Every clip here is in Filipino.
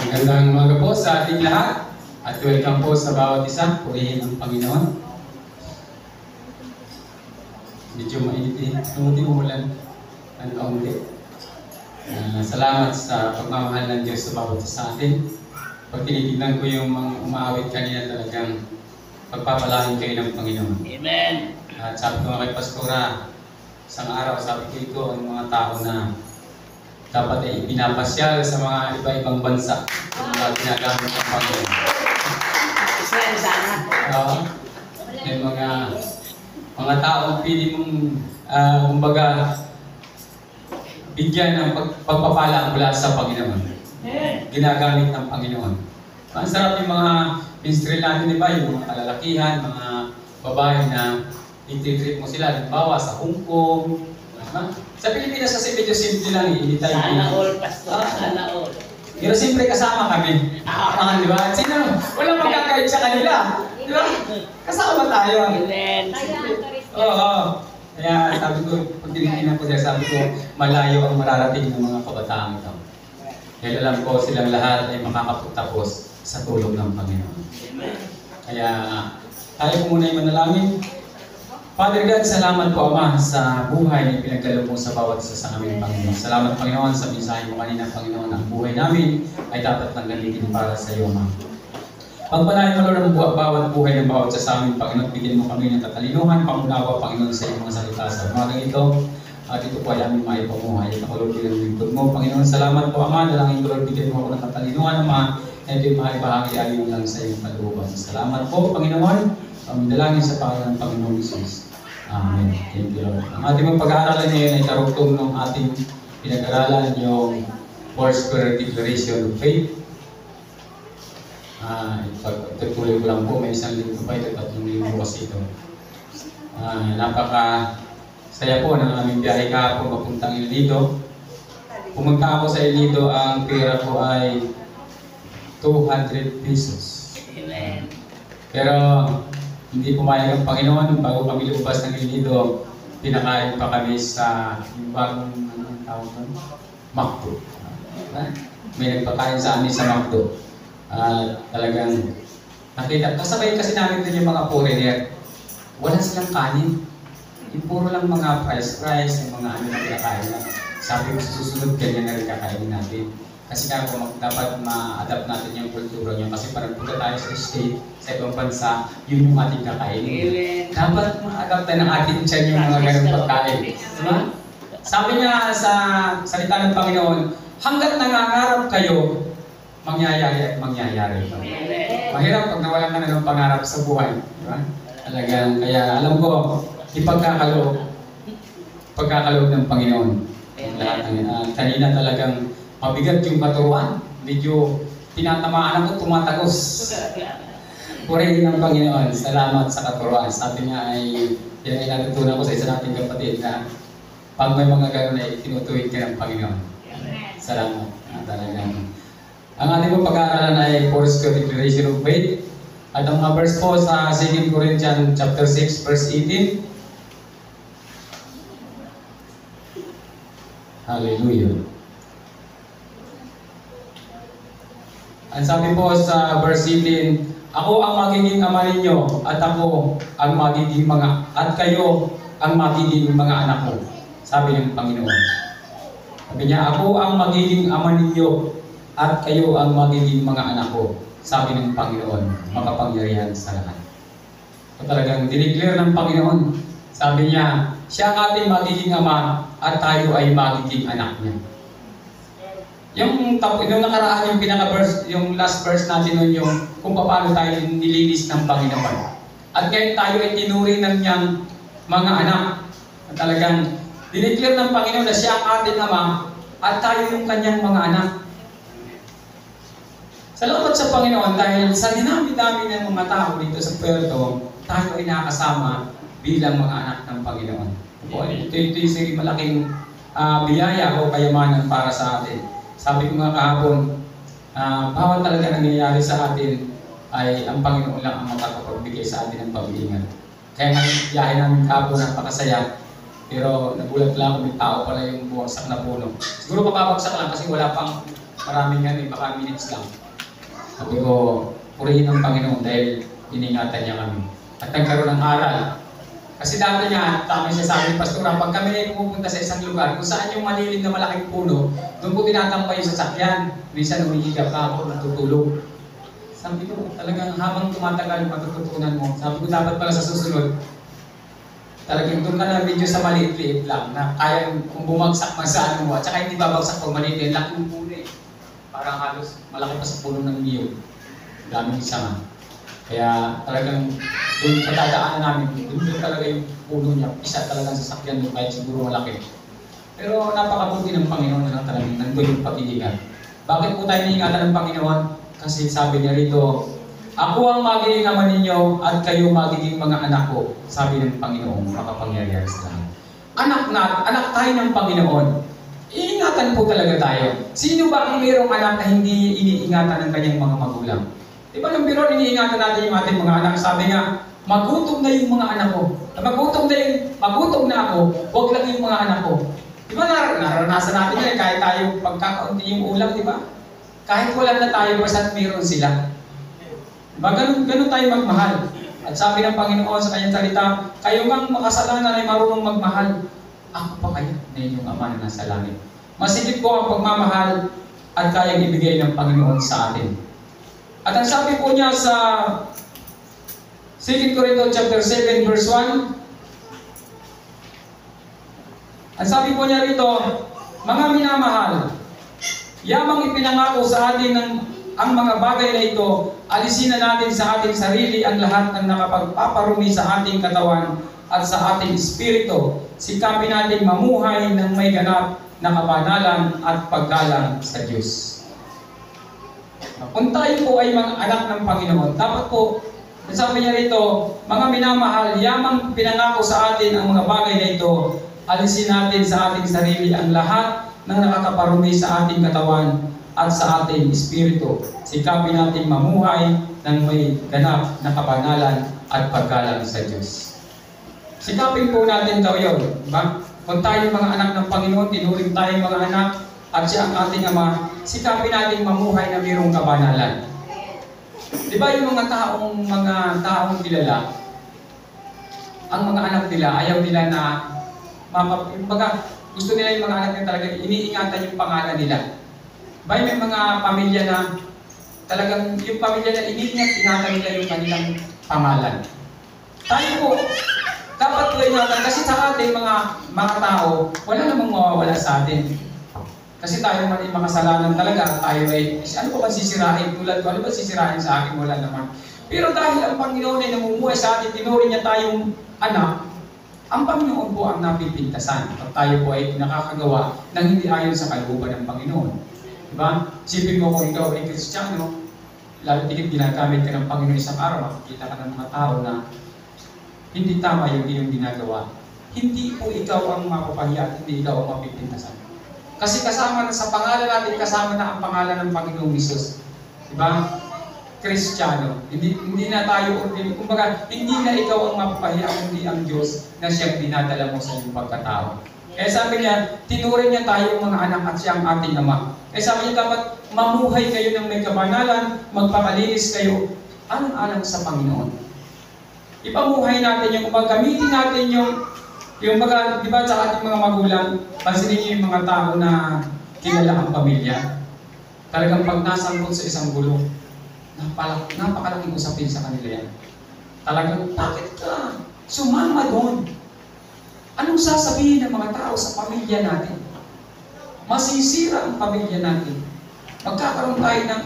Magandang umaga po sa ating lahat at welcome po sa bawat isa. Purihin ang Panginoon. Medyo mainit eh. Tumuti umulan ng kaunti. Salamat sa pagmamahal ng Diyos sa bawat isa sa atin. Pag tinitignan ko yung mga umaawit kanina, talagang pagpapalain kayo ng Panginoon. Amen. At sabi ko nga kay Pastora, isang araw sabi ko ito ang mga tao na dapat ay pinapasyal sa mga iba-ibang bansa ang mga ginagamit ng Panginoon. Israel sana. May mga taong pili mong kumbaga bigyan ng pagpapala mula sa Panginoon. Ginagamit ng Panginoon. Ang sarap yung mga ministry natin, di ba? Yung mga kalalakihan, mga babae na ititrip mo sila, halimbawa sa Hong Kong. Sa Pilipinas kasi medyo simple lang eh. Hindi tayo Sana all, Pastor. Sana all. pero siyempre kasama kami. Di ba? Sino? Walang magkakait sa kanila. Di ba? Kasama tayo. Amen. Oo. Kaya sabi ko, pag tinitingnan ko siya, sabi ko, malayo ang mararating ng mga kabataan ito. Dahil alam ko silang lahat ay makakapagtapos sa tulong ng Panginoon. Kaya tayo po muna yung manalangin. Father God, salamat po Ama sa buhay na pinagdalo mo sa bawat isa sa amin, Panginoon. Salamat Panginoon sa mensahe mo kanina, Panginoon. Ang buhay namin ay dapat lang gamitin para sa iyo, Ama. Pagpalain mo Lord ang bawat buhay ng bawat isa sa amin, Panginoon. Bigyan mo kami ng katalinuhan, pangunawa, Panginoon, sa iyong mga salita sa umagang ito. At ito po ay aming maipamuhay. At ako Lord, bilang lingkod mo, Panginoon. Salamat po Ama. Dalangin ko Lord, bigyan mo ako ng katalinuhan, Ama. Na ito'y maibahagi ayon lang sa iyong kalooban. Salamat po, Panginoon. Kami dalangin sa pangalan ng Panginoon Jesus. Amen. Thank you, Lord. Ang ating mga pag-aaralan ngayon ay karugtong ng ating pinag-aralan yung Foursquare Declaration of Faith. Itutuloy ko lang po, may isang linggo pa ito, 3 linggo kasi ito. Napaka-saya po ng aming biyahe kahapon papuntang Ilido. Pumunta ako sa Ilido, ang pera ko ay 200 pesos. Amen. Pero hindi pumayag ang Panginoon. Bago kami lumabas ng Ilido, pinakain pa kami sa yung bagong tawag doon? McDo. May nagpakain sa amin sa McDo. Talagang nakita. Kasabay kasi namin din yung mga foreigner. Wala silang kanin. Yung puro lang mga fries, yung mga ano na pinakain na. Sabi ko susunod ganyan na rin kakainin natin. Kasi nga po, dapat ma-adapt natin yung kultura niya. Kasi parang punta tayo sa state, sa ibang bansa, yun yung ating kakainin. Dapat ma-adapt ng ating tiyan yung mga ganong pagkain. Diba? Sabi niya sa salita ng Panginoon, hanggat nangangarap kayo, mangyayari at mangyayari. Mahirap pag nawalan ka na ng pangarap sa buhay. Diba? Talagang, kaya alam ko, pagkakaloob ng Panginoon. Lahat ng kanina talagang mabigat yung katuruan. Medyo tinatamaan ako, tumatagos. Purihin ng Panginoon. Salamat sa katuruan. Sabi niya ay, yan ay natutunan ko sa isa nating kapatid na pag may mga gano'n ay tinutuwid ka ng Panginoon. Salamat. Talagang. Ang ating po pag-aaralan ay Foursquare Declaration of Faith. At ang verse po sa 2 Corinthians chapter 6 verse 18. Hallelujah. Ang sabi po sa verse 18, ako ang magiging ama ninyo at ako ang magiging at kayo ang magiging mga anak ko. Sabi ng Panginoon. Sabi niya, ako ang magiging ama ninyo at kayo ang magiging mga anak ko. Sabi ng Panginoon, makapangyarihan sa lahat. So, talagang dineclare ng Panginoon. Sabi niya, siya ang ating magiging ama at tayo ay magiging anak niya. Yung nakaraan, yung pinaka-verse, yung last verse natin nun, yung kung paano tayo nilinis ng Panginoon. At ngayon tayo ay tinuri ng niyang mga anak. At talagang dineclare ng Panginoon na siya ang ating ama at tayo yung kanyang mga anak. Salamat sa Panginoon dahil sa dinami-dami ng mga tao dito sa Puerto, tayo ay nakasama bilang mga anak ng Panginoon. Ito yung malaking biyaya o kayamanan para sa atin. Sabi ko nga kahapon, bawat talaga nangyayari sa atin ay ang Panginoon lang ang makakapagbigay sa atin ng pag-iingat. Kaya nga biyahe namin kahapon, napakasaya. Pero nagulat lang kung may tao pala yung buwagsak na puno. Siguro mababagsak lang kasi wala pang maraming yan, baka minutes lang. Sabi ko, purihin ang Panginoon dahil iningatan niya kami. At nagkaroon ng aral. Kasi dati nga, tama siya sa amin, Pastora, pag kami ay pupunta sa isang lugar, kung saan yung malilim na malaking puno, doon po tinatampay yung sasakyan. Minsan umihiga pa ako, natutulog. Sabi ko, talagang habang tumatagal, matututunan mo. Sabi ko, dapat pala sa susunod, talagang doon ka na medyo sa maliit-liit lang, na kaya kung bumagsak man sa ano mo, at saka hindi babagsak pag maliit, laki ng puno eh. Parang halos malaki pa sa puno ng niyog. Daming isama. Kaya talagang doon katadaanan namin, doon talaga yung puno niya, isa talagang sasakyan doon kahit siguro malaki. Pero napakabuti ng Panginoon na talagang nandun yung pag-iingat. Bakit po tayo niingatan ng Panginoon? Kasi sabi niya rito, ako ang magiging ama ninyo at kayo magiging mga anak ko, sabi ng Panginoon, makapangyarihan sa lahat. Anak tayo ng Panginoon. Iingatan po talaga tayo. Sino ba ang mayroong anak na hindi iniingatan ng kanyang mga magulang? Diba nung biro, iniingatan natin yung ating mga anak. Sabi nga, magutom na yung mga anak ko. Magutom na ako, huwag lang yung mga anak ko. Diba naranasan natin yan, kahit tayo pagkakaunti yung ulam, diba? Kahit wala na tayo, basta't mayroon sila. Diba? Ganun tayo magmahal. At sabi ng Panginoon sa kanyang salita, kayo ngang makasalanan ay marunong magmahal. Ako pa kaya na inyong Ama na nasa langit. Masigit po ang pagmamahal at kayang ibigay ng Panginoon sa atin. At ang sabi po niya sa 2 Corinthians chapter 7 verse 1, ang sabi po niya rito, mga minamahal, yamang ipinangako sa atin ang mga bagay na ito, alisin na natin sa ating sarili ang lahat ng nakapagpaparumi sa ating katawan at sa ating espiritu. Sikapin natin mamuhay ng may ganap na kabanalan at paggalang sa Diyos. Kung tayo po ay mga anak ng Panginoon, dapat po, sabi niya rito, mga minamahal, yamang pinangako sa atin ang mga bagay na ito, alisin natin sa ating sarili ang lahat ng nakakaparumi sa ating katawan at sa ating espiritu. Sikapin natin mamuhay ng may ganap na kabanalan at paggalang sa Diyos. Sikapin po natin daw yun. Diba? Kung tayo mga anak ng Panginoon, tinuring tayong mga anak, at siya ang ating Ama, sikapin natin mamuhay na mayroong kabanalan. Di ba yung mga taong kilala, ang mga anak nila, ayaw nila na, gusto nila yung mga anak nila talaga, iniingatan yung pangalan nila. Di ba may mga pamilya na, talagang yung pamilya na iniingatan nila yung kanilang pangalan. Tayo po, dapat po ingatan, kasi sa ating mga tao, wala namang mawawala sa atin. Kasi tayo man ay makasalanan talaga, tayo ay, ano pa ba sisirain? Tulad ko, ano ba sisirain sa akin? Wala naman. Pero dahil ang Panginoon ay namumuhay sa atin, tinuring niya tayong anak, ang Panginoon po ang napipintasan. At tayo po ay nakakagawa ng hindi ayon sa kalooban ng Panginoon. Diba? Isipin mo kung ikaw ay Kristiyano, lalo tigit ginagamit ka ng Panginoon isang araw, makikita ka ng mga tao na hindi tama yung iyong ginagawa. Hindi po ikaw ang mapapahiya, hindi ikaw ang mapipintasan. Kasi kasama na sa pangalan natin, kasama na ang pangalan ng Panginoong Hesus. Diba? Kristiyano. Hindi na tayo, kumbaga, hindi na ikaw ang mapapahiya, hindi ang Diyos na siyang dinadala mo sa iyong pagkatao. Kaya sabi niya, tinuring niya tayo mga anak at siya ang ating Ama. Kaya sabi niya, dapat mamuhay kayo ng may kabanalan, magpakalinis kayo, alang-alang sa Panginoon. Ipamuhay natin yung, gamitin natin yung mga, di ba sa ating mga magulang, pansinin niyo yung mga tao na kilala ang pamilya. Talagang pag nasangkot sa isang gulong, napakalaking usapin sa kanila yan. Talagang, bakit ka sumama doon? Anong sasabihin ng mga tao sa pamilya natin? Masisira ang pamilya natin. Magkakaroon tayo ng,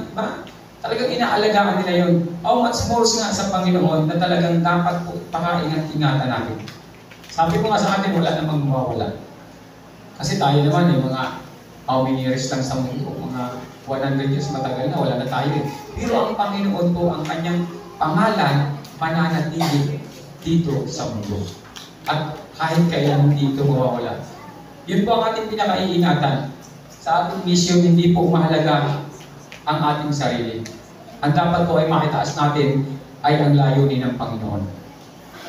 talagang inaalagaan nila yun. How much more nga sa Panginoon na talagang dapat po pakaingat-ingatan natin. Sabi ko nga sa atin, wala namang mawawala. Kasi tayo naman, mga how many years lang sa mundo, mga 100 years matagal na, wala na tayo. Pero ang Panginoon po, ang kanyang pangalan, mananatili dito sa mundo. At kahit kailan dito mawawala. Yun po ang ating pinakaiingatan. Sa ating mission, hindi po mahalaga ang ating sarili. Ang dapat po ay makitaas natin ay ang layunin ng Panginoon.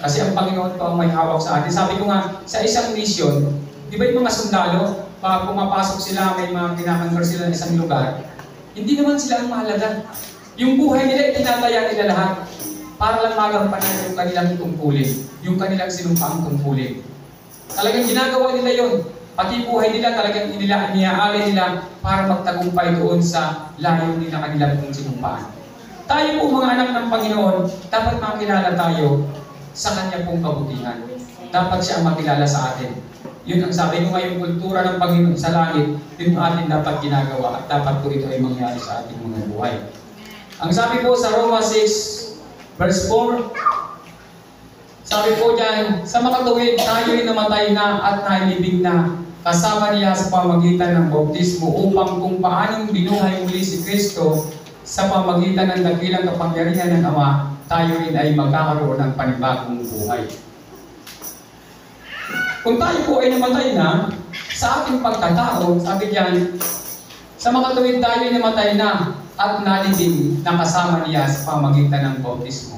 Kasi ang Panginoon po ang may hawak sa atin. Sabi ko nga, sa isang mission, di ba yung mga sundalo, pag pumapasok sila, may mga kinakanggar sila ng isang lugar, Hindi naman sila ang mahalaga. Yung buhay nila, itinataya nila lahat para lang magampanan yung kanilang tungkulin, yung kanilang sinumpaang tungkulin. Talagang ginagawa nila yon. Pati buhay nila talagang iniaalay nila para magtagumpay doon sa layo nila kanilang sinumpaan. Tayo po mga anak ng Panginoon, dapat makilala tayo sa Kanya pong kabutihan. Dapat siya ang makilala sa atin. Yun ang sabi ko ngayong kultura ng Panginoon sa langit, yun ang atin dapat ginagawa at dapat po ito ay mangyari sa ating mga buhay. Ang sabi po sa Roma 6, verse 4, sabi po dyan, sa makatuwid tayo'y namatay na at nailibing na kasama niya sa pamagitan ng bautismo upang kung paanong binuhay muli si Kristo sa pamagitan ng dakilang kapangyarihan ng Ama, tayo rin ay magkakaroon ng panibagong buhay. Kung tayo po ay namatay na sa ating pagkatao, sabi diyan, sa makatuwid tayo ay namatay na at nalibing na kasama niya sa pamagitan ng bautismo.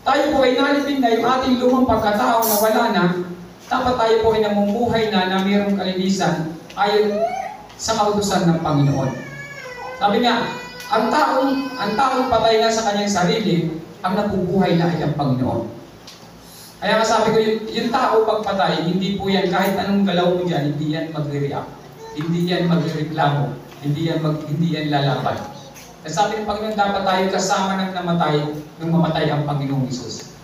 Tayo po ay nalibing na yung ating lumang pagkatao na wala na, dapat tayo po ay namumuhay na mayroong kalinisan ayon sa kautusan ng Panginoon. Sabi nga, ang taong patay na sa kanyang sarili, ang nabubuhay na ay ang Panginoon. Kaya nga sabi ko, yung tao pagpatay, hindi po yan, kahit anong galaw mo dyan, hindi yan magre-react, hindi yan magre-reklamo, hindi yan lalaban. Kaya sabi ng Panginoon, dapat tayo kasama ng namatay nung mamatay ang Panginoong Hesus.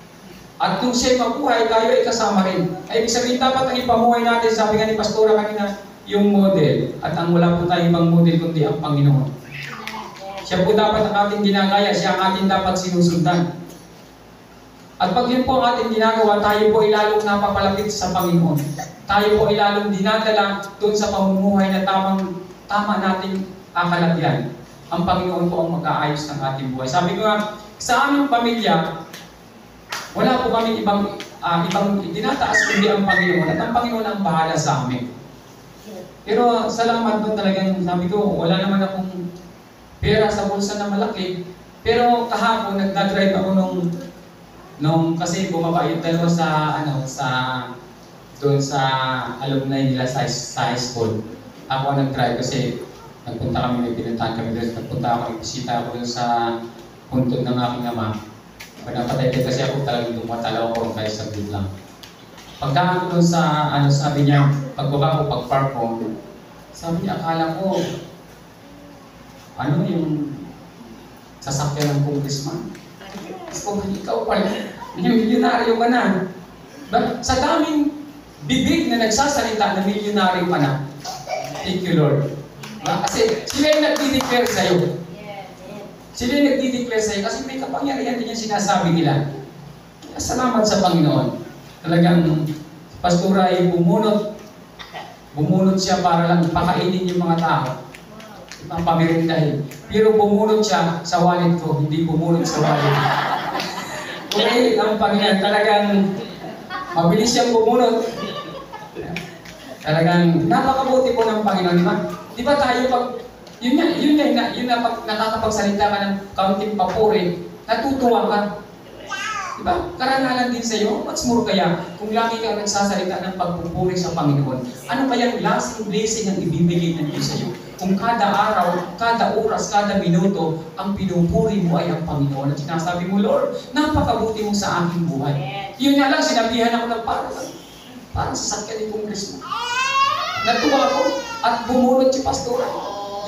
At kung siya'y mabuhay, tayo ay kasama rin. Ay, ibig sabihin, dapat ang ipamuhay natin, sabi nga ni Pastora kanina, yung model. At ang wala po tayo ibang model, kundi ang Panginoon. Siya po dapat ang ating ginagaya, siya ang ating dapat sinusundan. At pag yun po ang ating ginagawa, tayo po ay lalong napapalapit sa Panginoon. Tayo po ay lalong dinadala doon sa pamumuhay na tama nating akalagyan. Ang Panginoon po ang mag-aayos ng ating buhay. Sabi ko nga, sa aming pamilya, wala po kami ibang tinataas kundi ang Panginoon. At ang Panginoon ang bahala sa amin. Pero salamat doon talagang, sabi ko, wala naman akong pera sa bulsa na malaki. Pero kahapon, nag-drive ako nung kasi bumaba yung dalawa doon sa alumni nila sa high school. Ako nag-drive kasi nagpunta kami, may pinuntahan kami doon. Nagpunta ako, nag-bisita ako doon sa puntod ng aking ama. Napatay kasi ako talagang tumatalaw ako kahit saglit lang. Pagdaan ko doon sa, sabi niya, pagbaba ko, pag-park ko, sabi niya, akala ko, yung sasakyan ng congressman. So, ikaw pala, milyonaryo ka na. Sa daming bibig na nagsasalita na milyonaryo ka na. Thank you, Lord. Kasi sila yung nagdi-declare sa'yo. Sila yung nagdi-declare sa'yo kasi may kapangyarihan din yung sinasabi nila. Salamat sa Panginoon. Talagang pastora ay bumunot siya para lang pakainin yung mga tao. Pamirindahin. Pero bumunot siya sa wallet ko, hindi bumunot sa wallet. Okay, ang Panginoon talagang mabilis siyang bumunot. Talagang napakabuti po ng Panginoon. Di ba tayo pag yun na pag nakakapagsalita ka ng kaunting papuri, natutuwa ka. Diba? Karangalan din sa iyo. What's more kaya kung lagi kang nagsasalita ng pagpupuri sa Panginoon? Ano kayang lasting blessing ang ibibigay ng Diyos sa iyo? Kung kada araw, kada oras, kada minuto, ang pinupuri mo ay ang Panginoon. At sinasabi mo, Lord, napakabuti mo sa aking buhay. Yun nga lang, sinabihan ako ng parang sasakyan ni Congressman. Natuwa ako at bumunot si Pastora.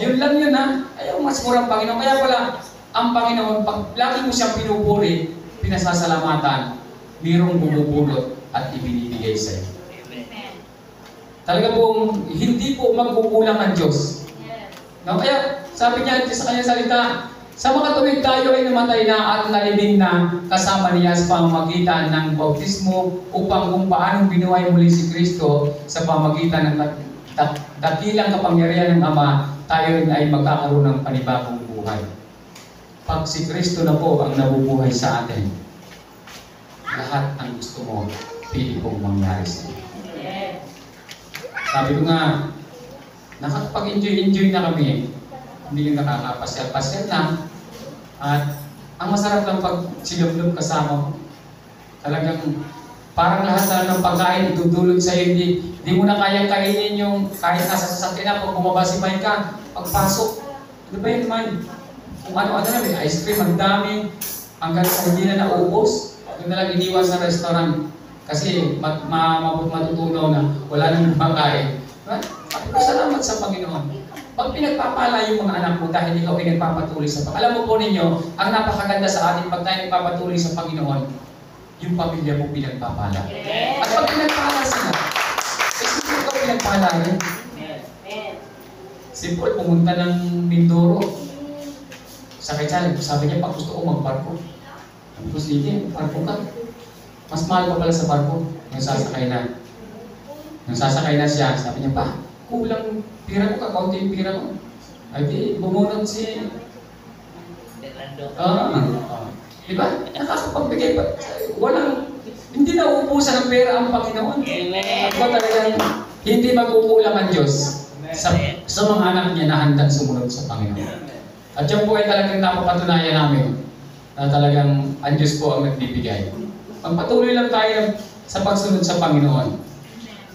Yun lang yun ha. Ayaw mas murang Panginoon. Kaya pala, ang Panginoon, pag lagi mo siyang pinupuri, pinasasalamatan, mayroong bumubulot at ibinibigay sa iyo. Talaga pong hindi po magkukulang ang Diyos. No? Kaya sabi niya sa kanyang salita, sa makatuwid tayo ay namatay na at nalibing na kasama niya sa pamamagitan ng bautismo upang kung paanong binuhay muli si Kristo sa pamamagitan ng dakilang kapangyarihan ng Ama, tayo rin ay magkakaroon ng panibagong buhay. Pag si Kristo na po ang nabubuhay sa atin, lahat ang gusto mo, pili kong mangyari sa iyo. Sabi ko nga, nakakapag-enjoy na kami. Hindi yung nakakapasyal-pasyal na. At ang masarap lang pag silumlum kasama mo. Talagang parang lahat na ng pagkain idudulog sa iyo. Hindi mo na kayang kainin yung kahit nasa sasakyan na pag bumaba si Micah, pagpasok, Ano ba yun man? Kung ano-ano na, may ice cream, ang dami, hanggang sa hindi na naubos. Doon na lang iniwan sa restaurant. Kasi matutunaw na wala nang makain. Salamat sa Panginoon. Pag pinagpapala yung mga anak mo dahil ikaw ay nagpapatuloy sa Panginoon. Alam mo po ninyo, ang napakaganda sa atin pag tayo nagpapatuloy sa Panginoon, yung pamilya mo pinagpapala. At pag pinagpala sila, sino ikaw pinagpala rin? Si Paul pumunta ng Mindoro. Sakit siya, sabi niya, pag gusto ko magbarko. Tapos sige, barko ka. Mas mahal pa pala sa barko. Nung sasakay na siya, sabi niya, pa, kulang pira ko, kakaunti yung pira ko. Ay di, bumunod si... Diba? Nakakapagbigay pa. Hindi na uubusan ng pera ang Panginoon. Ako talagang hindi magkukulang ang Diyos sa mga anak niya na handang sumunod sa Panginoon. At yan po ay talagang napapatunayan namin na talagang ang Diyos po ang nagbibigay. Magpatuloy lang tayo sa pagsunod sa Panginoon.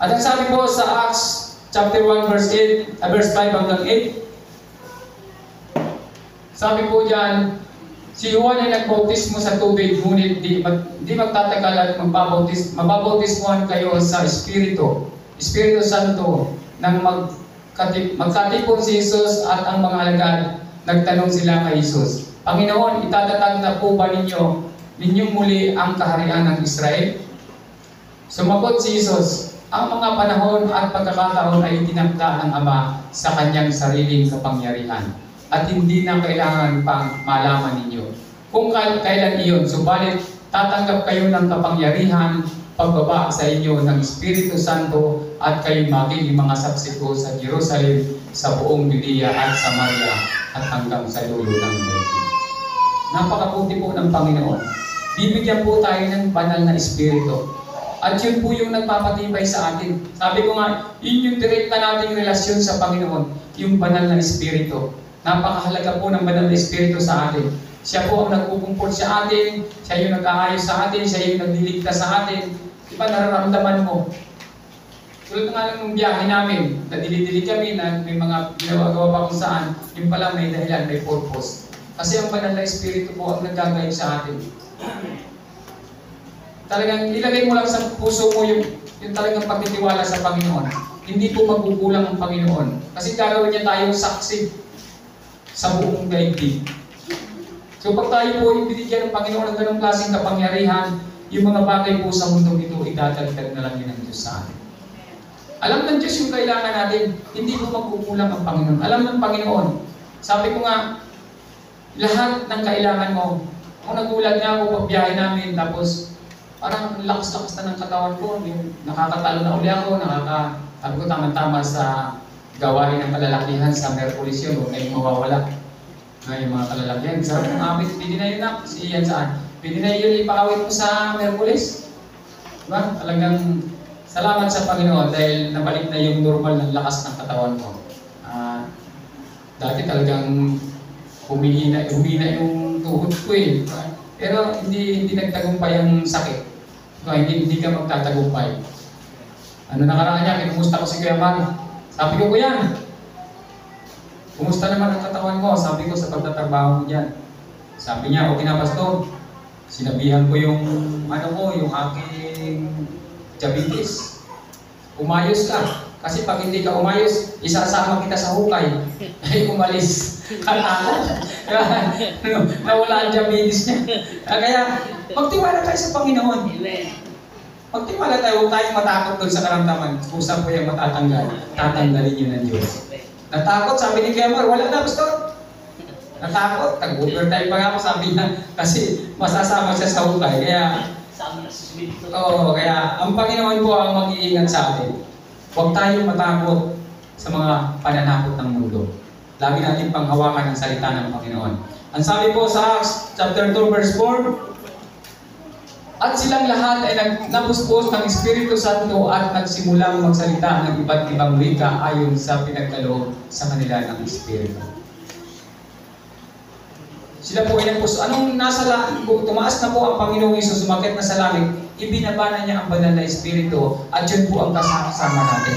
At ang sabi po sa Acts chapter 1 verse 5 hanggang 8, sabi po dyan, si Juan ay nagbautismo sa tubig, ngunit di magtatagal at mababautismuhan kayo sa Espiritu Santo, nang magkatipon si Jesus at ang mga alagad. Nagtanong sila kay Jesus, Panginoon, itatatag na po ba ninyong muli ang kaharian ng Israel? Sumagot si Jesus, ang mga panahon at pagkakataon ay tinakda ng Ama sa kanyang sariling kapangyarihan at hindi na kailangan pang malaman ninyo kung kailan iyon. Subalit, tatanggap kayo ng kapangyarihan pagbaba sa inyo ng Espiritu Santo at kayo magiging mga saksi ko sa Jerusalem, sa buong Judea at Samaria at hanggang sa dulo ng mundo. Napakabuti po ng Panginoon. Bibigyan po tayo ng banal na Espiritu. At yun po yung nagpapatibay sa atin. Sabi ko nga, yun yung direkta nating relasyon sa Panginoon, yung banal na Espiritu. Napakahalaga po ng banal na Espiritu sa atin. Siya po ang nagkukumport sa atin, siya yung nag-aayos sa atin, siya yung nagliligtas sa atin. Diba nararamdaman mo? Tulad nga lang ng biyahe namin, nadili-dili kami na may mga ginagawa pa kung saan, yung pala may dahilan, may purpose. Kasi ang banal na Espiritu po ang nagagayos sa atin. Talagang ilagay mo lang sa puso mo yung talagang pagtitiwala sa Panginoon. Hindi po magkukulang ang Panginoon. Kasi gagawin niya tayong saksi sa buong daigdig. So pag tayo po ibinigyan ng Panginoon ng ganong klaseng kapangyarihan, yung mga bagay po sa mundong ito, idadagdag na lang din ng Diyos sa atin. Alam ng Diyos yung kailangan natin, hindi po magkukulang ang Panginoon. Alam ng Panginoon. Sabi ko nga, lahat ng kailangan mo, kung nagulat nga ako pagbiyahe namin, tapos parang lakas-lakas na ng katawan ko, nakakatalo na uli ako, sabi ko tama-tama sa gawain ng kalalakihan sa Merkulis yun, huwag na yung mawawala. Yung mga kalalakihan, sabi ng amin, pwede na yun na, si Ian saan? Pwede na yun ipakawin mo sa Merkulis. Diba? Talagang salamat sa Panginoon dahil nabalik na yung normal ng lakas ng katawan ko. Dati talagang humina yung tuhod ko eh. Pero hindi nagtagumpay ang sakit. Hindi ka magtatagumpay. Nakaraan niya, kinumusta ko si Kuya Mari. Sabi ko, Kuya, kumusta naman ang katawan ko? Sabi ko, sa pagtatrabaho mo dyan. Sabi niya, okay na Pastor. Sinabihan ko yung yung aking diabetes. Umayos ka. Kasi pag hindi ka umayos, isasama kita sa hukay. Ay umalis. Nawala ang diabetes niya. Kaya, magtiwala tayo sa Panginoon. Magtiwala tayo, huwag tayong matakot doon sa karamdaman. Kusang po yung matatanggal. Tatanggalin yun ng Diyos. Natakot, sabi ni Kemar, wala na, Pastor. Natakot, tag-overtime pa nga ako, sabi niya, kasi masasama siya sa hukay. Kaya, kaya ang Panginoon po ang mag-iingat sa atin. Huwag tayong matakot sa mga pananakot ng mundo. Lagi natin panghawakan ang salita ng Panginoon. Ang sabi po sa Acts chapter 2 verse 4, at silang lahat ay napuspos ng Espiritu Santo at nagsimulang magsalita ng iba't ibang wika ayon sa pinagkaloob sa kanila ng Espiritu. Sila po ay nagpuso. Anong nasa langit? Tumaas na po ang Panginoong Hesus, sumakit na sa langit, ibinaba na niya ang banal na Espiritu at yun po ang kasama natin.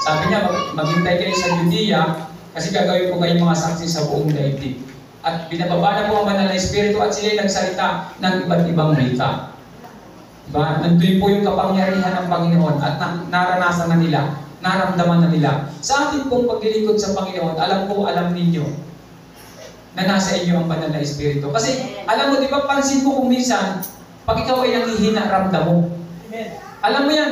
Sabi niya, maghintay kayo sa Judea, Kasi gagawin ko kayong mga saksi sa buong daigdig. At binababa na po ang banal na Espiritu at sila'y nagsalita ng iba't ibang wika. Diba? Nandun po yung kapangyarihan ng Panginoon at naranasan na nila, naramdaman na nila. Sa ating pong paglilingkod sa Panginoon, alam ninyo na nasa inyo ang banal na Espiritu. Kasi alam mo, di ba, pansin ko kung minsan, pag ikaw ay nanghihina, ramdam mo. Alam mo yan,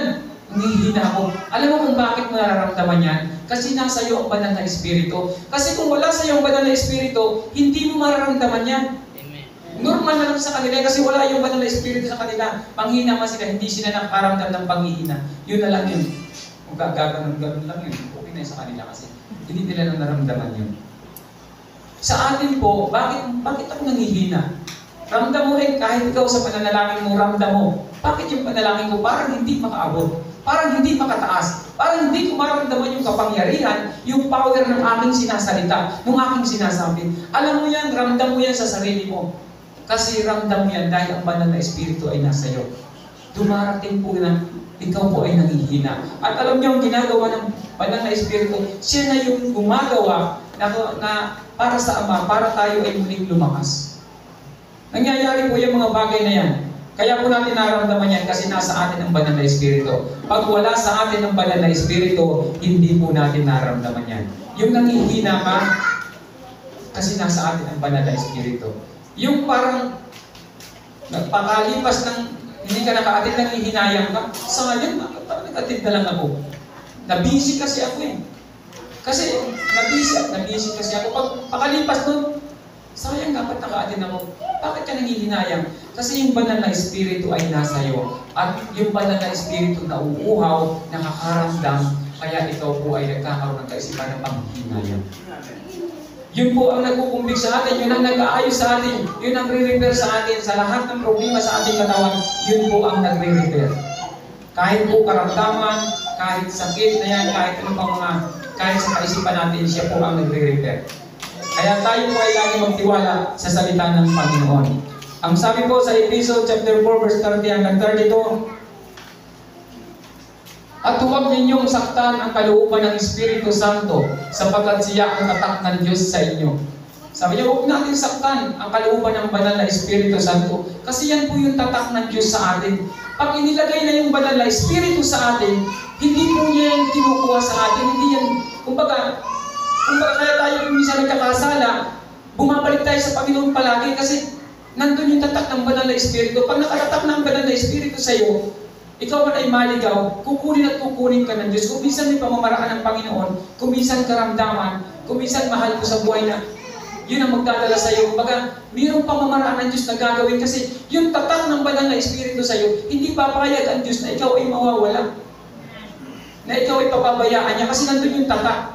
nanghihina ako. Alam mo kung bakit mo nararamdaman yan? Kasi nasa iyo ang banal na Espiritu. Kasi kung wala sa iyo ang banal na Espiritu, hindi mo mararamdaman yan. Normal na lang sa kanila kasi wala yung banal na Espiritu sa kanila. Panghina man sila, hindi sila nakaramdam ng panghihina. Yun na lang yun. Kung gaganon lang yun, okay na yun sa kanila kasi hindi nila nang naramdaman yun. Sa atin po, bakit ako nanghihina? Ramdam mo rin kahit ikaw sa pananalangin mo, ramdam mo. Bakit yung panalangin ko parang hindi makaabot? Parang hindi makataas? Parang hindi ko maramdaman yung kapangyarihan, yung power ng aking sinasalita, ng aking sinasabi. Alam mo yan, ramdam mo yan sa sarili mo. Kasi ramdam mo yan dahil ang banal na Espiritu ay nasa iyo. Dumarating po na ikaw po ay nanghihina. At alam niyo ang ginagawa ng banal na Espiritu, siya na yung gumagawa na para sa Ama, para tayo ay muling lumakas. Nangyayari po yung mga bagay na yan. Kaya po natin nararamdaman yan kasi nasa atin ang banal na Espiritu. Pag wala sa atin ang banal na Espiritu, hindi po natin nararamdaman yan. Yung nanghihina ka, kasi nasa atin ang banal na Espiritu. Yung parang nagpakalipas ng hindi ka naka-attend, nanghihinayang ka, sayang, parang nag-attend na lang ako. Nabisi kasi ako eh. Kasi nabisi kasi ako. Pag pakalipas nun, sayang dapat naka-attend ako. Bakit ka nanghihinayang? Kasi yung banal na Espiritu ay nasa iyo. At yung banal na Espiritu na uuhaw, nakakaramdam, kaya ikaw po ay nagkakaroon ng kaisipan ng panghihinayang. Yun po ang nagkukumbig sa atin, yun ang nag-aayos sa atin, yun ang re-repair sa atin, sa lahat ng problema sa ating katawan, yun po ang nagre-repair. Kahit po karamdaman, kahit sakit na yan, kahit kahit sa kaisipan natin, siya po ang nagre-repair. Kaya tayo po ay lagi magtiwala sa salita ng Panginoon. Ang sabi po sa Ephesians chapter 4 verse 30 hanggang 32, at huwag ninyong saktan ang kalooban ng Espiritu Santo sapagkat siya ang tatak ng Diyos sa inyo. Sabi niya, huwag natin saktan ang kalooban ng banal na Espiritu Santo kasi yan po yung tatak ng Diyos sa atin. Pag inilagay na yung banal na Espiritu sa atin, hindi po niya yung kinukuha sa atin. Hindi yan, kumbaga kaya tayo kung minsan nagkakasala, bumabalik tayo sa Panginoon palagi kasi nandun yung tatak ng banal na Espiritu. Pag nakatatak ng banal na Espiritu sa iyo, ikaw man ay maligaw, kukunin at kukunin ka ng Diyos. Kung minsan may pamamaraan ng Panginoon, kung minsan karamdaman, kung minsan mahal ko sa buhay na, yun ang magdadala sa iyo. Kumbaga, mayroong pamamaraan ng Diyos na gagawin kasi yung tatak ng banal na Espiritu sa iyo, hindi papayag ang Diyos na ikaw ay mawawala. Na ikaw ay papabayaan niya kasi nandun yung tatak.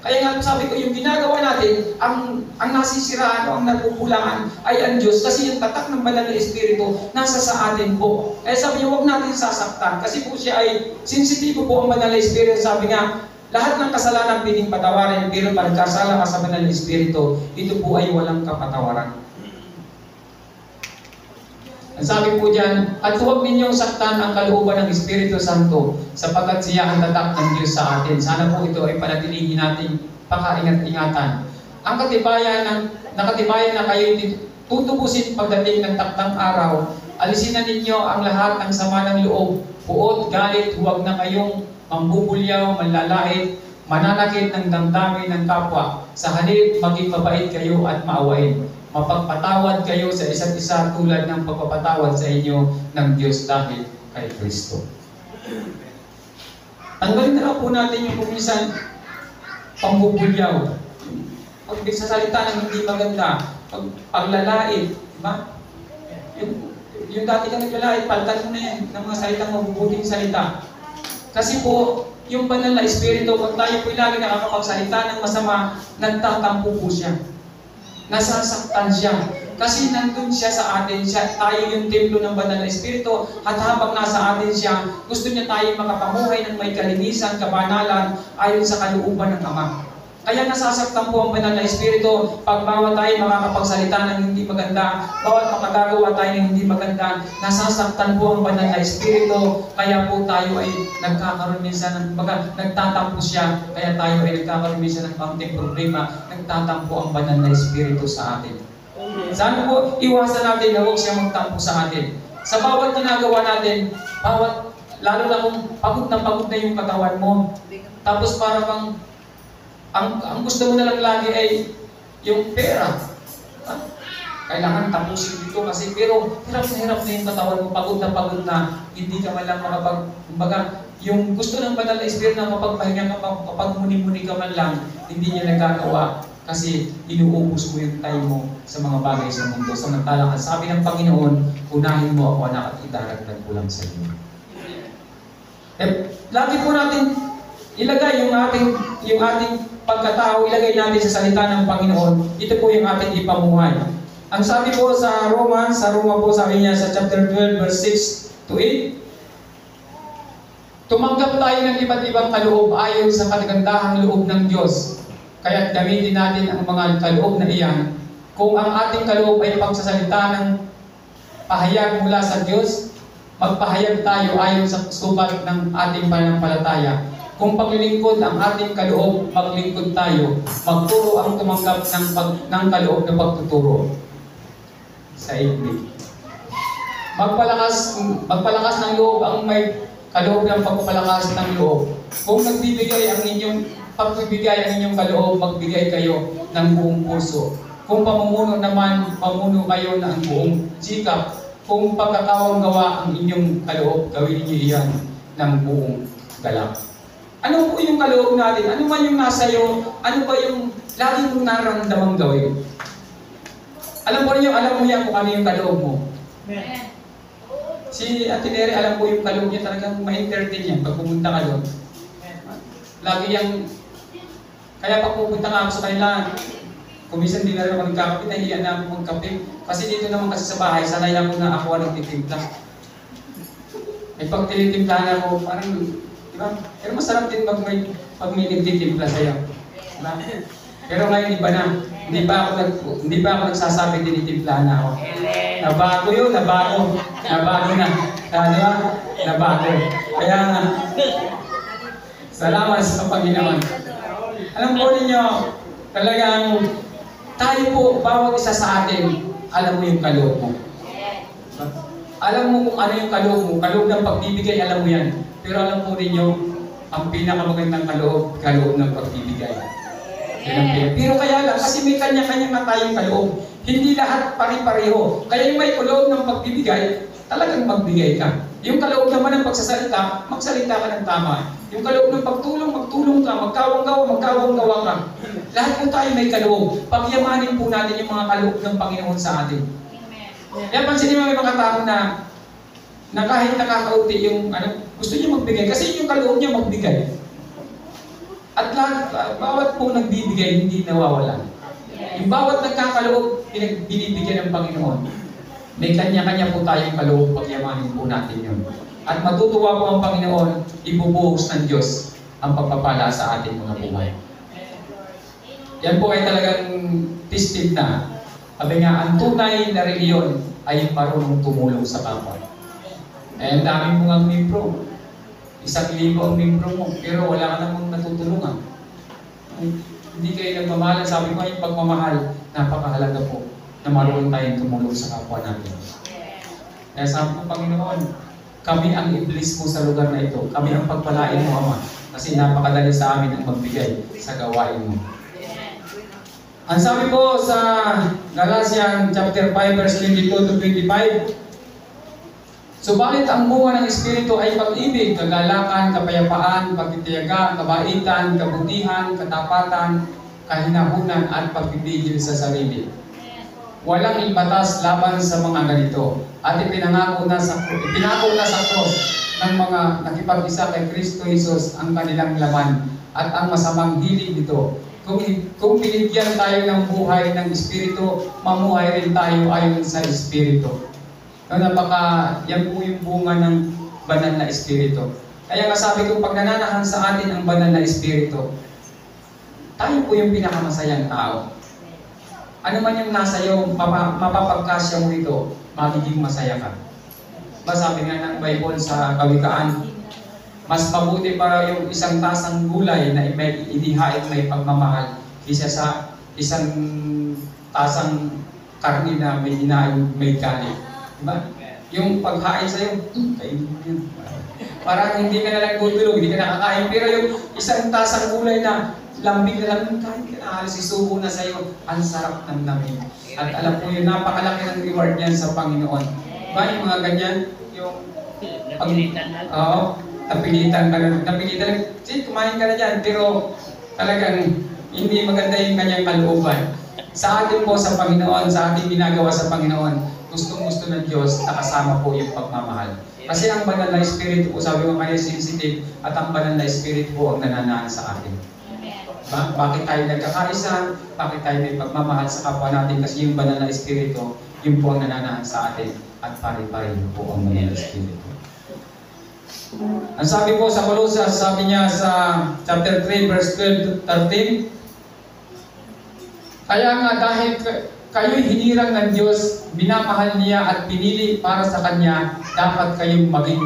Kaya nga sabi ko, yung ginagawa natin, ang nasisiraan o ang napupulangan ay ang Diyos kasi yung tatak ng banal na Espiritu nasa sa atin po. Kaya sabi niya, huwag natin sasaktan kasi po siya ay sensitibo po ang banal na Espiritu. Sabi nga, lahat ng kasalanan piling patawarin, pero pag kasala ka sa banal na Espiritu, ito po ay walang kapatawaran. Ang sabi po dyan, at huwag ninyong saktan ang kalooban ng Espiritu Santo sapagkat siya ang tatak ng Diyos sa atin. Sana po ito ay panatilihin nating pakaingat-ingatan. Ang nakatibayan na kayo tutubusin pagdating ng takdang araw, alisin na ninyo ang lahat ng sama ng loob, puot, galit, huwag na kayong mambubulyaw, manlalait, mananakit ng damdamin ng kapwa. Sa halip, maging mabait kayo at maawain. Mapagpatawad kayo sa isa't isa tulad ng pagpapatawad sa inyo ng Diyos dahil kay Kristo. Tanggalin na lang po natin yung kumisan pambubulyaw. Pag nagsasalita ng hindi maganda, paglalait, diba? Yung dati ka naglalait, palitan mo na yan ng mga salitang mabubuting salita. Kasi po, yung banal na Espiritu, pag tayo po lagi nakakapagsalita ng masama, nagtatampo po siya. Nasasaktan siya. Kasi nandun siya sa atin, tayo yung templo ng banal na Espiritu, at habang nasa atin siya, gusto niya tayo makapamuhay ng may kalinisan, kabanalan, ayon sa kalooban ng Ama. Kaya nasasaktan po ang banal na Espiritu pag bawat tayo makakapagsalita ng hindi maganda, bawat makagagawa tayo ng hindi maganda, nasasaktan po ang banal na Espiritu. Kaya po tayo ay nagkakaroon minsan ng, nagtatampo siya, kaya tayo ay nagkakaroon minsan ng kaunting problema, nagtatampo ang banal na Espiritu sa atin. Sana po, iwasan natin na huwag siya magtampo sa atin. Sa bawat ginagawa natin, lalo na kung pagod na yung katawan mo, tapos para bang, ang gusto mo na lang lagi ay yung pera. Kailangan tapusin dito kasi, pero hirap na yung katawan mo, pagod na, hindi ka man lang kumbaga, yung gusto ng banal na Espiritu na mapagpahinga ka, kapag muni-muni ka man lang, hindi niya nagagawa. Kasi inuubos mo yung time mo sa mga bagay sa mundo. Samantalang ang sabi ng Panginoon, unahin mo ako anak at idaragdag ko lang sa iyo. Lagi po natin ilagay yung ating pagkatao, ilagay natin sa salita ng Panginoon. Ito po yung ating ipamuhay. Ang sabi po sa Roma po sabi niya sa chapter 12 verse 6 to 8, tumanggap tayo ng iba't ibang kaloob ayon sa kagandahang loob ng Diyos. Kaya gamitin natin ang mga kaloob na iyan. Kung ang ating kaloob ay pagsasalita ng pahayag mula sa Diyos, magpahayag tayo ayon sa subat ng ating pananampalataya. Kung paglilingkod ang ating kaloob, maglingkod tayo. Magturo ang tumanggap ng kaloob na pagtuturo. Sa ibig. Magpalakas ng loob ang may kaloob ng pagpapalakas ng loob. Kung nagbibigay ang inyong kaloob, magbigay kayo ng buong puso. Kung pamumuno naman, pamuno kayo ng buong sikap. Kung pagkakawang gawa ang inyong kaloob, gawin niyo iyan ng buong galak. Ano po yung kaloob natin? Ano man yung nasa iyo? Ano ba yung lagi mong nararamdamang gawin? Alam mo yan kung ano yung kaloob mo. Si Ate Neri, alam ko yung kaloob niya, talagang ma-entertain yan pag pumunta ka doon. Lagi yung kaya pag pupunta nga ako sa kanila, kumisan din na rin ako nagkakape, nahiyan na ako magkape. Kasi dito naman kasi sa bahay, sanay ako na ako ang titimpla. Eh pag tinitimplahan ako, parang, di ba? Pero masarap din pag may nagtitimpla sa'yo. Diba? Pero ngayon iba na. Hindi pa ako nagsasabi tinitimplahan na ako. Nabago yun, nabago na. Di ba? Nabago. Kaya, salamat sa Panginoon. Alam po ninyo, talagang tayo po, bawat isa sa atin, alam mo yung kaloob mo. Alam mo kung ano yung kaloob mo. Kaloob ng pagbibigay, alam mo yan. Pero alam po ninyo, ang pinakamagandang kaloob ng pagbibigay. Pero kaya lang, kasi may kanya-kanya na tayong kaloob. Hindi lahat pari-pareho. Kaya yung may kaloob ng pagbibigay, talagang magbigay ka. Yung kaloob naman ng pagsasalita, magsalita ka ng tama. Yung kaloob ng pagtulong, magtulong ka. Magkawang gawa ka. Lahat po tayo may kaloob. Pagyamanin po natin yung mga kaloob ng Panginoon sa atin. Kaya pansinin mo may mga tao na kahit nakakaunti yung gusto niya magbigay. Kasi yung kaloob niya magbigay. At bawat po nagbibigay, hindi nawawala. Yung bawat nagkakaloob, binibigyan ng Panginoon. May kanya-kanya po tayong kaloob, pagyamanin po natin yun. At matutuwa po ang Panginoon, ibubuhos ng Diyos ang pagpapala sa ating mga buhay. Yan po ay talagang tested na. Sabi nga, ang tunay na reliyon ay marunong tumulong sa kapwa. Eh, ang dami mo ang membro. 1,000 ang membro mo, pero wala ka namang natutulungan. Hindi kayo nagmamahalan. Sabi ko, yung pagmamahal, napakahalaga po na marunong tayong tumulong sa kapwa natin. Kaya sabi ko, Panginoon, kami ang iblis mo sa lugar na ito. Kami ang pagpalain mo, Ama. Kasi napakadali sa amin ang magbigay sa gawain mo. Ang sabi po sa Galatians chapter 5 verse 22 to 25, subalit ang bunga ng Espiritu ay pag-ibig, kagalakan, kapayapaan, pagtitiyaga, kabaitan, kabutihan, katapatan, kahinahunan at pagpipigil sa sarili. Walang ibatas laban sa mga ganito. At ipinangako na sa cross ng mga nakipag-isa kay Kristo Jesus ang kanilang laman at ang masamang hilig nito. Kung binigyan tayo ng buhay ng Espiritu, mamuhay rin tayo ayon sa Espiritu. Yan po yung bunga ng banal na Espiritu. Kaya nga sabi ko, pag nananahan sa atin ang banal na Espiritu, tayo po yung pinakamasayang tao. Ano man yung nasa iyo, mapapagkasya mo ito, magiging masaya ka. Sabi nga ng Bible sa Kawikaan, mas mabuti pa yung isang tasang gulay na inihain may pagmamahal kaysa sa isang tasang karni na may hinain may galit. Diba? Yung paghain sa'yo, kainin mo yun. Parang hindi ka nalang tutulog, hindi ka nakakain. Pero yung isang tasang gulay na lambing na lang, kahit ka na halos isubo na sa'yo, ang sarap ng namin. At alam po yun, napakalaki ng reward niyan sa Panginoon. Diba yung mga ganyan? Yung Napilitan na. Oo, napilitan ka na. Sige, kumain ka na dyan. Pero talagang hindi maganda yung kanyang kalooban. Sa atin po sa Panginoon, sa ating ginagawa sa Panginoon, gustong-gusto ng Diyos, nakasama po yung pagmamahal. Kasi ang banal na Espiritu po, sabi ko kaya sensitive, at ang banal na Espiritu po ang nananaan sa atin. Bakit tayo nagkakaisa? Bakit tayo may pagmamahal sa kapwa natin? Kasi yung banal na Espiritu, yun po ang nananaan sa atin. At pare-pare po ang banal na Espiritu. Ang sabi po sa Colossus, sabi niya sa chapter 3, verse 12 to 13, kaya nga dahil kayo'y hinirang ng Diyos, minamahal niya at pinili para sa Kanya, dapat kayong maging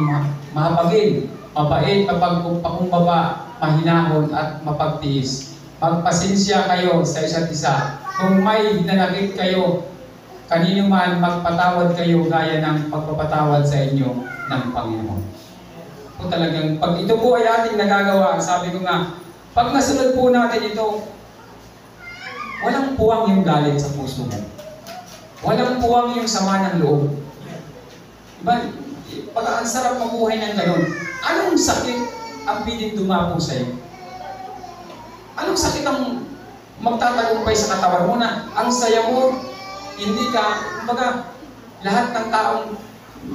mahapagin, mabait, mapagpakumbaba, mahinahon at mapagtiis. Magpasensya kayo sa isa't isa. Kung may hinanakit kayo, kanino man magpatawad kayo gaya ng pagpapatawad sa inyo ng Panginoon. Po talagang, pag ito po ay ating nagagawa, sabi ko nga, pag nasunod po natin ito, walang puwang yung galit sa puso mo. Walang puwang yung sama ng loob. Diba? Pag ang sarap mabuhay ng ganun, anong sakit ang piling dumapo sa'yo? Anong sakit ang magtatagumpay sa katawan mo na ang saya mo, hindi ka, kumbaga, lahat ng taong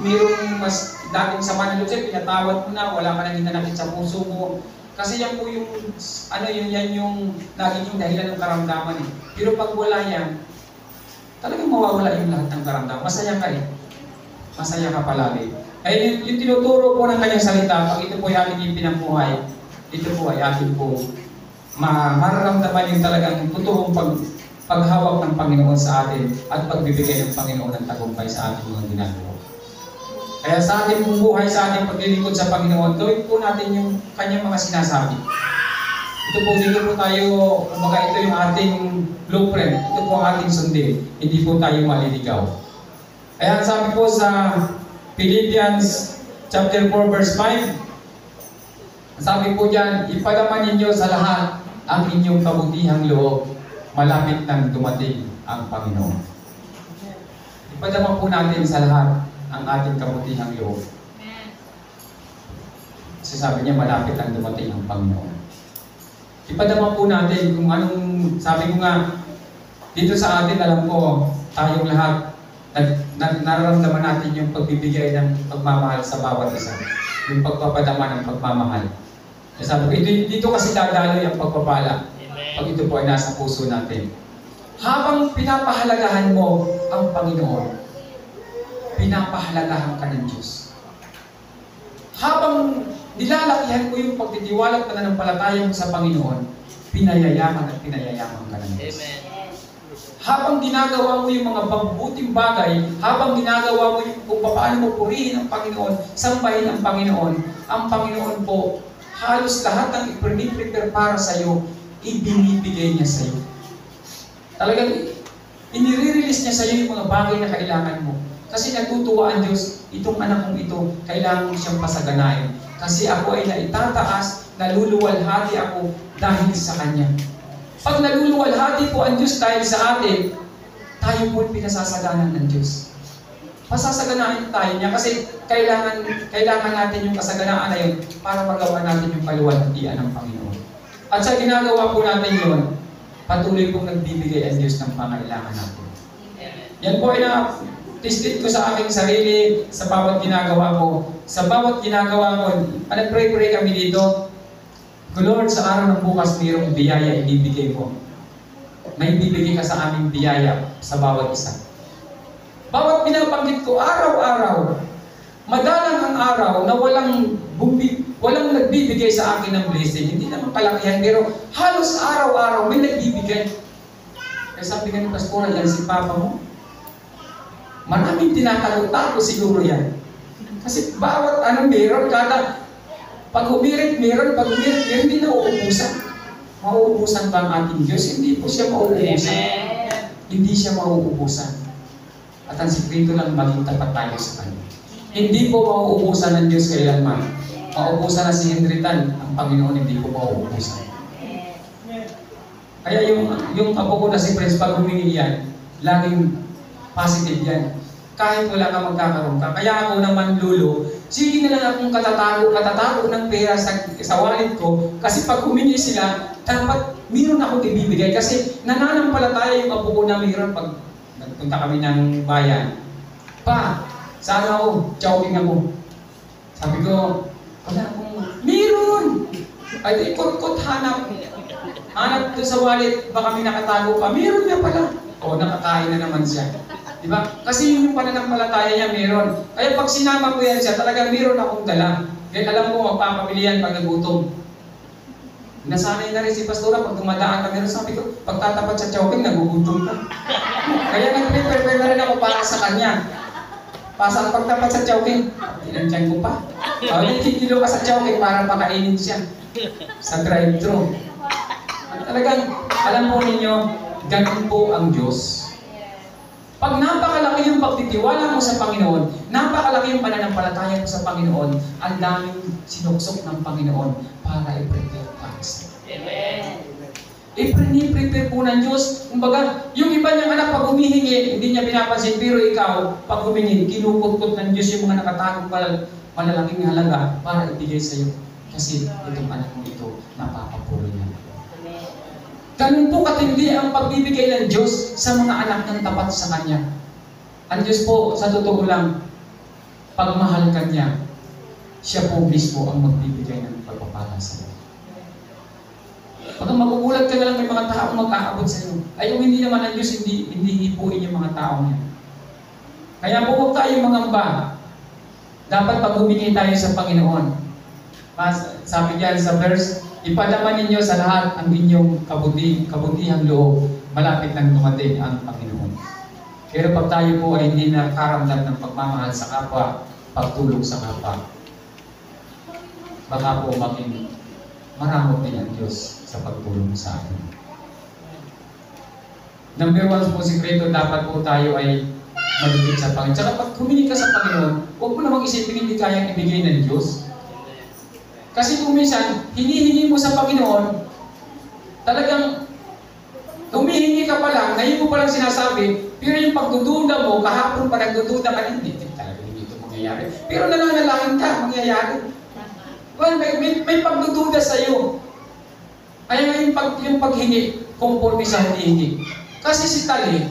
mayroong mas dating sama ng loob sa'yo, pinatawad mo na, wala ka nang hinanakit sa puso mo. Kasi yan po yung, yan yung nagiging dahilan ng karamdaman eh. Pero pag wala yan, talagang mawawala yung lahat ng karamdaman. Masaya ka eh. Masaya ka palagi. Ay yung tinuturo po ng kanyang salita, pag ito po ay ating ipinambuhay, ito po ay ating po mararamdaman yung talagang totoong paghawak ng Panginoon sa atin at pagbibigay ng Panginoon ng tagumpay sa ating mga ginagawa. Kaya sa ating buhay, sa ating paglilingkod sa Panginoon, gawin po natin yung kanyang mga sinasabi. Ito po, dito po tayo, kumbaga ito yung ating blueprint, ito po ang ating sundin, hindi po tayo maliligaw. Kaya sabi po sa Philippians chapter 4 verse 5, sabi po dyan, ipadama ninyo sa lahat ang inyong kabutihang loob, malapit nang dumating ang Panginoon. Ipadama po natin sa lahat ang ating kabutihang loob. Kasi sabi niya, malapit ang dumating ang Panginoon. Ipadama po natin kung anong, sabi ko nga, dito sa atin, alam ko, tayong lahat, nararamdaman natin yung pagbibigay ng pagmamahal sa bawat isa. Yung pagpapadama ng pagmamahal. Sabi ko, dito kasi dadaloy ang pagpapala. Pag ito po ay nasa puso natin. Habang pinapahalagahan mo ang Panginoon, pinapahalagahan ka ng Diyos. Habang nilalakihan mo yung pagtitiwala at pananampalataya mo sa Panginoon, pinayayaman at pinayayaman ka ng Diyos. Habang ginagawa mo yung mga mabuting bagay, habang ginagawa mo yung kung paano mo purihin ang Panginoon, sambahin ang Panginoon po, halos lahat ng i-prepare para sa iyo, ibinibigay niya sa iyo. Talagang inire-release niya sa iyo yung mga bagay na kailangan mo. Kasi natutuwa ang Diyos, itong anak kong ito, kailangan mo siyang pasaganain. Kasi ako ay naitataas, naluluwalhati ako dahil sa Kanya. Pag naluluwalhati po ang Diyos dahil sa atin, tayo po pinasasaganan ng Diyos. Pasasaganain tayo niya kasi kailangan natin yung kasaganaan na yun para magawa natin yung kaluwalhatian ng Panginoon. At sa ginagawa po natin yun, patuloy pong nagbibigay ang Diyos ng pangailangan natin. Yan po ay na-tested ko sa aking sarili sa bawat ginagawa ko. Sa bawat ginagawa ko, nag-pray kami dito, Lord, sa araw ng bukas, mayroong biyaya ibibigay mo. May bibigay ka sa aming biyaya sa bawat isa. Bawat binabanggit ko, araw-araw, madalang ang araw na walang walang nagbibigay sa akin ng blessing. Hindi naman kalakihan, pero halos araw-araw may nagbibigay. Kaya sabi nga ni Pastora, yan si Papa mo. Maraming tinatago-tago siguro yan. Kasi bawat meron, kada pag humirit meron, hindi na uubusan. Mauubusan ba ang ating Diyos? Hindi po siya mauubusan. Hindi siya mauubusan. At ang sikreto lang, maging tapat tayo sa Kanya. Hindi po mauubusan ng Diyos kailanman. Mauubusan na si Henritan, ang Panginoon hindi po mauubusan. Kaya yung apo ko na si Prince, pag humingi yan, laging positive yan. Kahit wala ka magkakaroon ka. Kaya ako naman, Lolo, sige na lang akong katatago ng pera sa wallet ko. Kasi pag humingi sila, dapat mayroon akong ibibigay. Kasi nananampalataya yung apo ko na mayroon pag nagpunta kami ng bayan. Pa, saan ako? Chowking ako. Sabi ko, wala akong, mayroon! Ay, ikot-kot hanap. Hanap doon sa wallet, baka may nakatago pa. Mayroon niya pala. O, nakakain na naman siya. Diba? Kasi yun yung pananampalataya niya meron. Kaya pag sinama ko yan siya, talagang meron akong dala. Kaya alam ko, magpapamili yan pag nagutom. Nasanay na rin si Pastora, pag dumadaan kami, sabi ko, pagtatapat sa Chowking, nagugutom ka. Kaya nag-prepare na rin ako para sa kanya. Pasang pagtapat sa Chowking, tinantyan ko pa. Kikilo ka sa Chowking para makainin siya. Sa drive-thru. Talagang, alam po ninyo, ganun po ang Diyos. Pag napakalaki yung pagtitiwala mo sa Panginoon, napakalaki yung pananampalataya mo sa Panginoon, ang daming sinuksok ng Panginoon para i-prepare para sa Amen. I-prepare po ng Diyos. Kumbaga, yung iba niyang anak pag humihingi, hindi niya pinapansin, pero ikaw, pag humingi, kinukot-kot ng Diyos yung mga nakatagong malalaking halaga para ibigay sa iyo. Kasi itong anak mo ito, napapapuro niya. Ganun po katindi ang pagbibigay ng Diyos sa mga anak ng tapat sa Kanya. Ang Diyos po, sa totoo lang, pagmahal ka niya, siya po mismo ang magbibigay ng pagpapala sa iyo. Pag magugulat ka na lang may mga taong mag-aabot sa iyo, ay kung hindi naman ang Diyos, hindi hipuin yung mga tao niya. Kaya po huwag tayong mangamba. Dapat pag humingi tayo sa Panginoon, sabi diyan sa verse, ipalaman ninyo sa lahat ang inyong kabutihang loob, malapit nang dumating ang Panginoon. Pero pag tayo po ay hindi nakaramdam ng pagmamahal sa kapwa, pagtulong sa kapwa, baka po maging maramot din ang Diyos sa pagtulong sa atin. Number 1 po sikreto, dapat po tayo ay malupit sa Panginoon. Tsaka pag humingi ka sa Panginoon, huwag mo namang isipin hindi kayang ibigay ng Diyos. Kasi kung minsan, hinihingi mo sa Panginoon, talagang humihingi ka pa lang, ngayon mo pa lang sinasabi, pero yung pagdududa mo, kahapon pa nagdududa ka, hindi talaga hindi ito mangyayari. Pero nananalangin ka, mangyayari. Well, may pagdududa sa iyo. Kaya nga yung paghingi, conforme sa hinihingi. Kasi si Tali,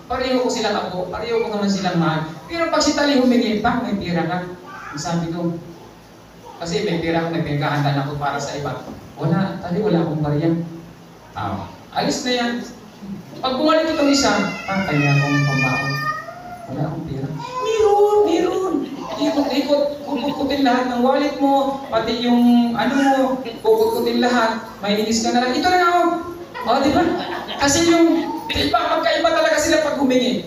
pareho ko silang ako, pareho ko naman silang mahal. Pero pag si Tali humingi, may pira ka. Sabi ko, kasi may pira ko, nagpagkahandan ako para sa iba. Wala, Tali, wala akong barya. Alis na yan. Pag bumalik itong isa, kaya akong pambaon. Wala akong pira. Meron. Ikot, kukutin lahat ng wallet mo, pati yung mo, kukutin lahat. May inis ka na lang. Ito na ako. Di ba? Kasi magkaiba talaga sila pag humingi.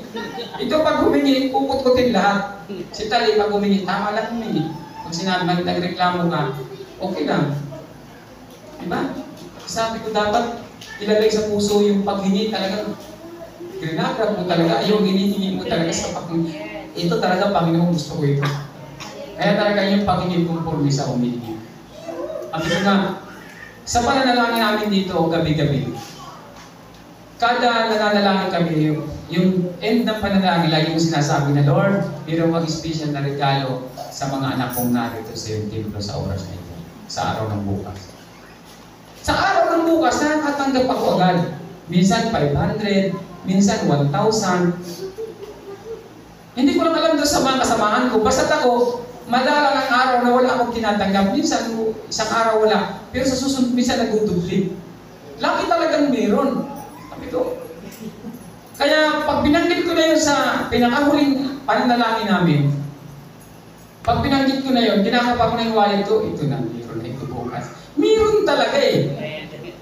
Ito pag humingi, kukutin lahat. Si Tali pag humingi, tama lang humingi. Pag sinabi, nagreklamo ka, okay lang. Diba? Sabi ko dapat ilagay sa puso yung paghingi talagang grinagag mo talaga, yung hinihingi mo talaga sa paghingi. Ito talaga, Panginoon, gusto ko ito. Kaya talaga yung paghingi conforme sa humingi. Sabi ko nga, sa pananalangin namin dito gabi-gabi, kada nananalangin kami, yung end ng pananalangin, lagi mo sinasabi na, Lord, mayroong mag-special na regalo sa mga anak kong narito sa iyong templo sa oras na ito, sa araw ng bukas. Sa araw ng bukas, nakakatanggap ako agad. Minsan 500, minsan 1,000. Hindi ko lang alam doon sa mga kasamahan ko. Basta't ako, madalang ang araw na wala akong tinatanggap. Minsan, isang araw wala. Pero sa susunod, minsan nagdudubli. Laki talagang meron. Sabi ko. Kaya pag binanggit ko na yun sa pinakahuling pananalangin namin, Pag binanggit ko na yun, kinakapa ko na yung wallet ko, ito na, meron na ito bukas. Meron talaga eh.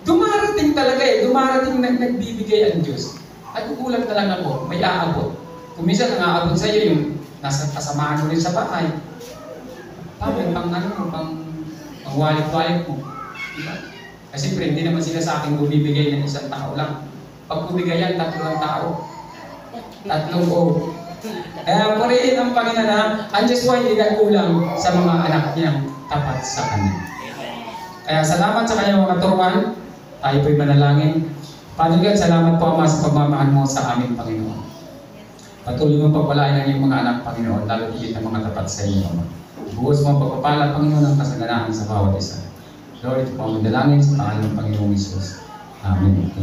Dumarating talaga eh. Dumarating na nagbibigay ang Diyos. At kukulang talaga ako, may aabot. Kung minsan ang aabot sa iyo yung nasa kasamahan mo rin sa bahay. Pang ano mo, pang wallet mo. Diba? Kasi siyempre, hindi naman sila sa akin bumibigay ng isang tao lang. Pag bumigayan, 3 tao. 3 o. Kaya purihin ang Panginoon na ang Diyos po hindi nagkulang sa mga anak niyang tapat sa Kanya. Kaya salamat sa kanyang mga turuan. Tayo po'y manalangin. Father God, salamat po Ama sa pagmamahal mo sa aming Panginoon. Patuloy mo pagpalain ang iyong mga anak, Panginoon, lalo higit na mga tapat sa iyo, Ama. Buhos mo ang pagpapala, Panginoon, ng kasaganaan sa bawat isa. Lord, ito po ang dalangin sa pangalan ng Panginoong Isus. Amen.